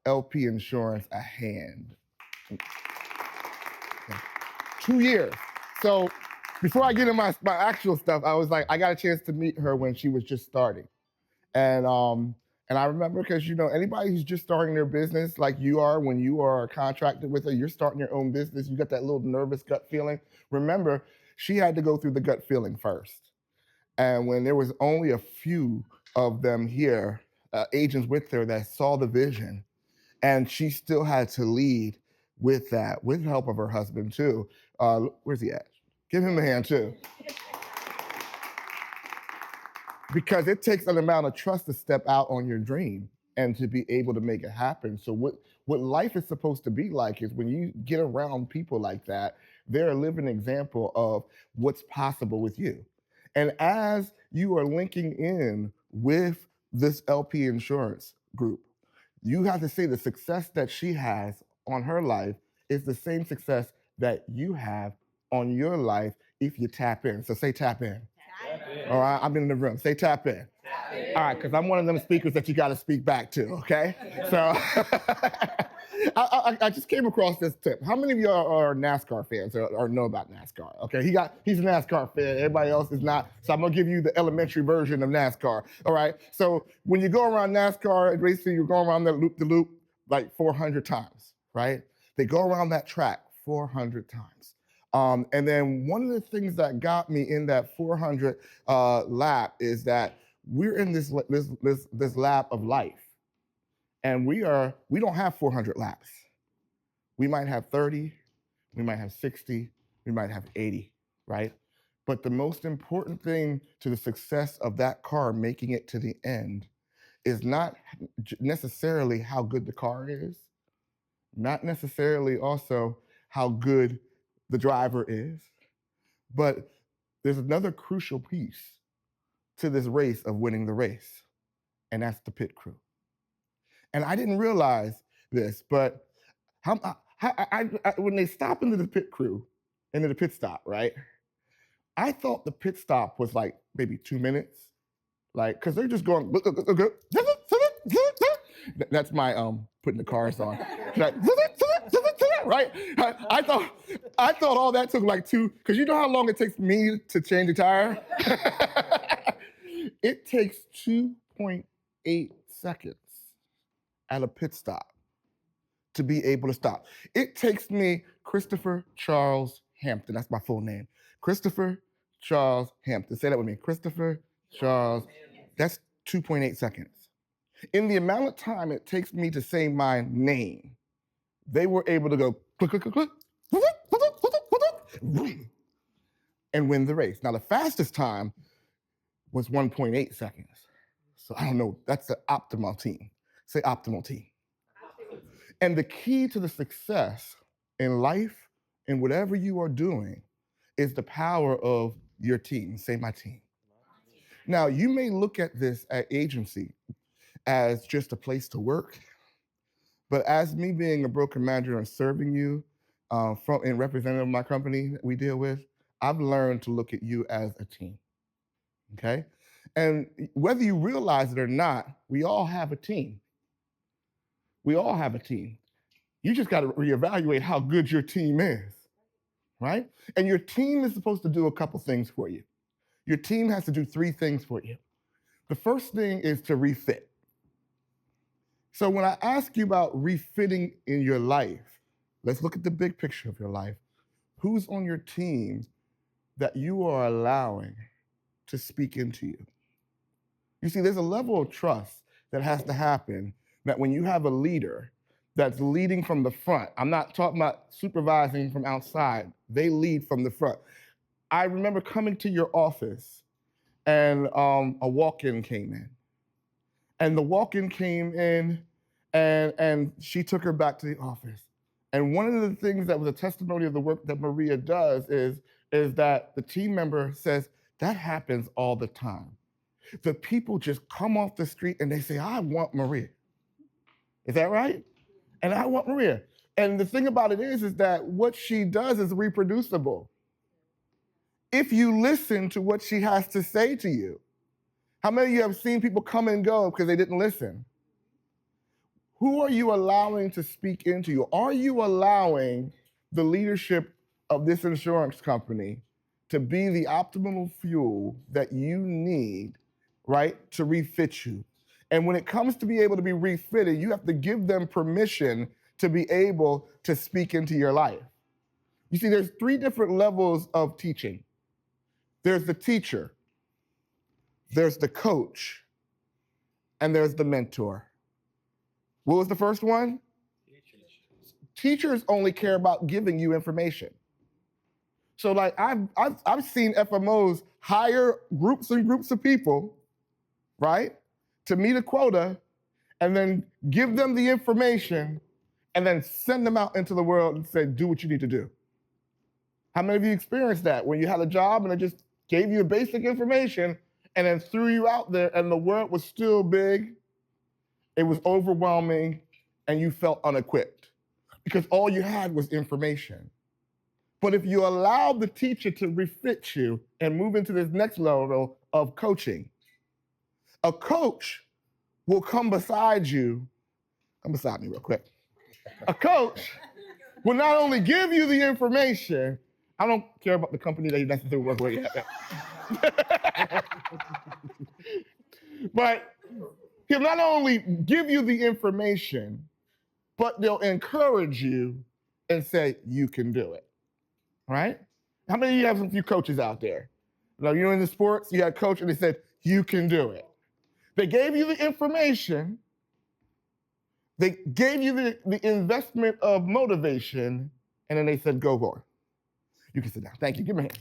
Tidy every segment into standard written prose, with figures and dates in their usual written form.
LP insurance a hand. 2 years. So before I get into my actual stuff, I was like, I got a chance to meet her when she was just starting. And I remember, because anybody who's just starting their business like you are, when you are contracted with her, you're starting your own business, you got that little nervous gut feeling. Remember, she had to go through the gut feeling first. And when there was only a few of them here, agents with her that saw the vision, and she still had to lead with that, with the help of her husband too. Where's he at? Give him a hand too. Because it takes an amount of trust to step out on your dream and to be able to make it happen. So what life is supposed to be like is, when you get around people like that, they're a living example of what's possible with you. And as you are linking in with this LP insurance group, you have to say the success that she has on her life is the same success that you have on your life if you tap in. So say tap in. All right, I'm in the room. Say tap in. Tap in. All right, because I'm one of them speakers that you got to speak back to, okay? So I just came across this tip. How many of you are NASCAR fans or know about NASCAR? Okay, he's a NASCAR fan. Everybody else is not. So I'm going to give you the elementary version of NASCAR, all right? So when you go around NASCAR racing, you're going around that loop-de-loop like 400 times, right? They go around that track 400 times. And then one of the things that got me in that 400 lap is that we're in this lap of life, and we don't have 400 laps. We might have 30, we might have 60, we might have 80, right? But the most important thing to the success of that car making it to the end is not necessarily how good the car is, not necessarily also how good the driver is, but there's another crucial piece to this race of winning the race, and that's the pit crew. And I didn't realize this, but when they stop into the pit crew, into the pit stop, right? I thought the pit stop was like maybe 2 minutes, like, because they're just going, that's my putting the cars on. Right? I thought all that took like 2, because you know how long it takes me to change a tire? It takes 2.8 seconds at a pit stop to be able to stop. It takes me Christopher Charles Hampton, that's my full name. Christopher Charles Hampton. Say that with me. Christopher Charles. That's 2.8 seconds. In the amount of time it takes me to say my name, they were able to go click, click, click, click, and win the race. Now, the fastest time was 1.8 seconds. So I don't know, that's the optimal team. Say optimal team. And the key to the success in life and whatever you are doing is the power of your team. Say my team. Now, you may look at this at agency as just a place to work, but as me being a broker manager and serving you in representative of my company that we deal with, I've learned to look at you as a team, okay? And whether you realize it or not, we all have a team. We all have a team. You just got to reevaluate how good your team is, right? And your team is supposed to do a couple things for you. Your team has to do 3 things for you. The first thing is to refit. So when I ask you about refitting in your life, let's look at the big picture of your life. Who's on your team that you are allowing to speak into you? You see, there's a level of trust that has to happen, that when you have a leader that's leading from the front, I'm not talking about supervising from outside, they lead from the front. I remember coming to your office and a walk-in came in. And the walk-in came in and she took her back to the office. And one of the things that was a testimony of the work that Maria does is that the team member says, that happens all the time. The people just come off the street and they say, I want Maria. Is that right? And I want Maria. And the thing about it is that what she does is reproducible. If you listen to what she has to say to you. How many of you have seen people come and go because they didn't listen? Who are you allowing to speak into you? Are you allowing the leadership of this insurance company to be the optimal fuel that you need, right, to refit you? And when it comes to be able to be refitted, you have to give them permission to be able to speak into your life. You see, there's 3 different levels of teaching. There's the teacher, there's the coach, and there's the mentor. What was the first one? Teachers only care about giving you information. So like I've seen FMOs hire groups and groups of people, right, to meet a quota, and then give them the information, and then send them out into the world and say, do what you need to do. How many of you experienced that when you had a job and they just gave you the basic information and then threw you out there and the world was still big, it was overwhelming, and you felt unequipped because all you had was information. But if you allow the teacher to refit you and move into this next level of coaching, a coach will come beside you. Come beside me real quick. A coach will not only give you the information, I don't care about the company that you necessarily work with yet. But he'll not only give you the information, but they'll encourage you and say, you can do it, right? How many of you have a few coaches out there? You're in the sports, you had a coach and they said, you can do it. They gave you the information, they gave you the investment of motivation, and then they said, go for it. You can sit down. Thank you. Give me a hand.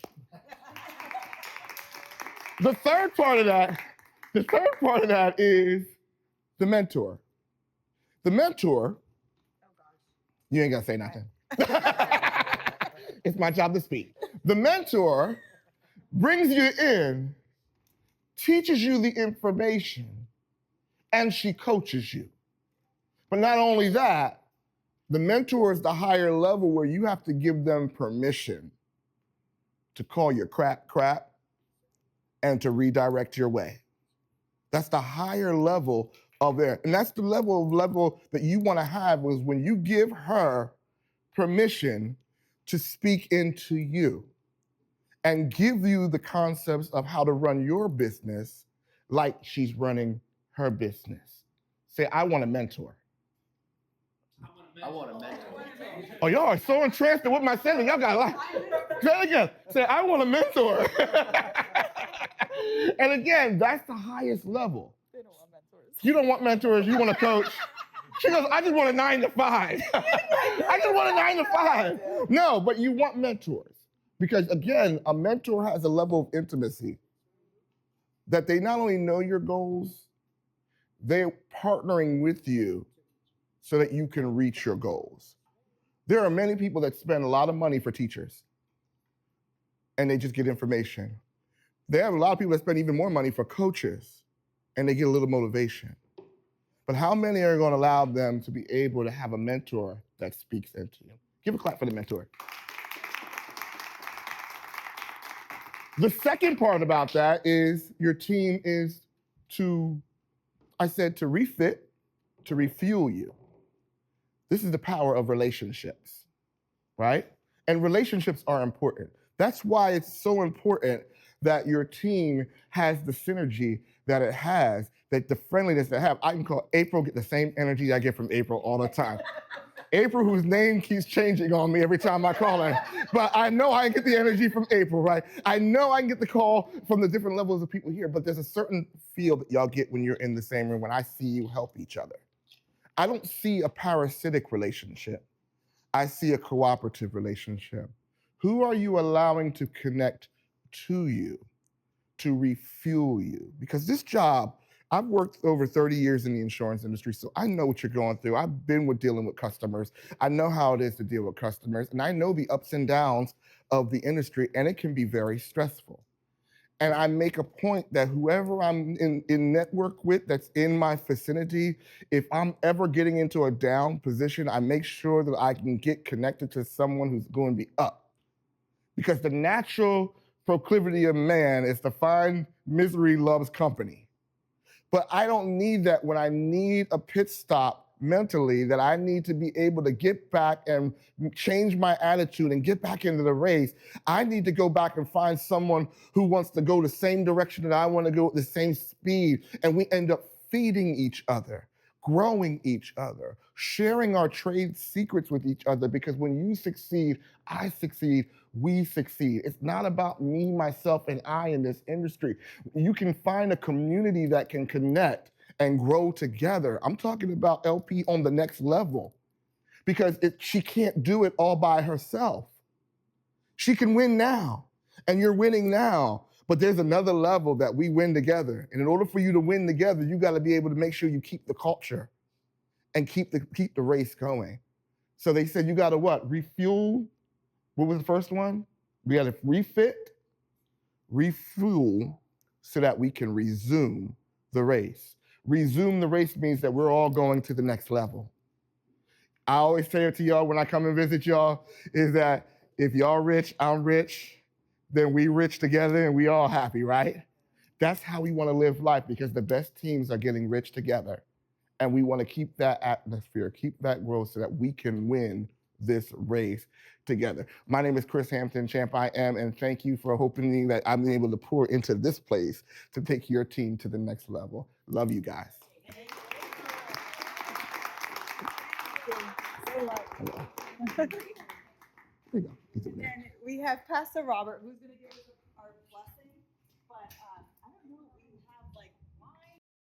The third part of that is the mentor. The mentor, you ain't gonna say nothing. It's my job to speak. The mentor brings you in, teaches you the information, and she coaches you. But not only that, the mentor is the higher level where you have to give them permission to call your crap and to redirect your way. That's the higher level of there. And that's the level that you want to have, was when you give her permission to speak into you and give you the concepts of how to run your business like she's running her business. Say, I want a mentor. I want a mentor. Oh, y'all are so entranced with my sentence. Y'all got a lot. Say it again. Say, I want a mentor. And again, that's the highest level. They don't want mentors. You don't want mentors. You want a coach. She goes, I just want a 9 to 5. I just want a 9 to 5. No, but you want mentors. Because again, a mentor has a level of intimacy that they not only know your goals, they're partnering with you so that you can reach your goals. There are many people that spend a lot of money for teachers and they just get information. There are a lot of people that spend even more money for coaches and they get a little motivation. But how many are going to allow them to be able to have a mentor that speaks into you? Give a clap for the mentor. The second part about that is your team is to refit, to refuel you. This is the power of relationships, right? And relationships are important. That's why it's so important that your team has the synergy that it has, that the friendliness that it has. I can call April, get the same energy I get from April all the time. April, whose name keeps changing on me every time I call her. But I know I can get the energy from April, right? I know I can get the call from the different levels of people here, but there's a certain feel that y'all get when you're in the same room, when I see you help each other. I don't see a parasitic relationship. I see a cooperative relationship. Who are you allowing to connect to you, to refuel you? Because this job, I've worked over 30 years in the insurance industry, so I know what you're going through. I've been dealing with customers. I know how it is to deal with customers, and I know the ups and downs of the industry, and it can be very stressful. And I make a point that whoever I'm in network with that's in my vicinity, if I'm ever getting into a down position, I make sure that I can get connected to someone who's going to be up. Because the natural proclivity of man is to find misery loves company. But I don't need that when I need a pit stop mentally that I need to be able to get back and change my attitude and get back into the race, I need to go back and find someone who wants to go the same direction that I want to go at the same speed. And we end up feeding each other, growing each other, sharing our trade secrets with each other, because when you succeed, I succeed, we succeed. It's not about me, myself, and I in this industry. You can find a community that can connect and grow together. I'm talking about LP on the next level, because she can't do it all by herself. She can win now, and you're winning now, but there's another level that we win together. And in order for you to win together, you got to be able to make sure you keep the culture and keep the race going. So they said you got to what? Refuel. What was the first one? We got to refit, refuel, so that we can resume the race. Resume the race means that we're all going to the next level. I always say it to y'all when I come and visit y'all, is that if y'all rich, I'm rich, then we rich together and we all happy, right? That's how we want to live life, because the best teams are getting rich together. And we want to keep that atmosphere, keep that growth, so that we can win this race together. My name is Chris Hampton, champ I am, and thank you for hoping that I'm able to pour into this place to take your team to the next level. Love you guys. And we have Pastor Robert, who's going to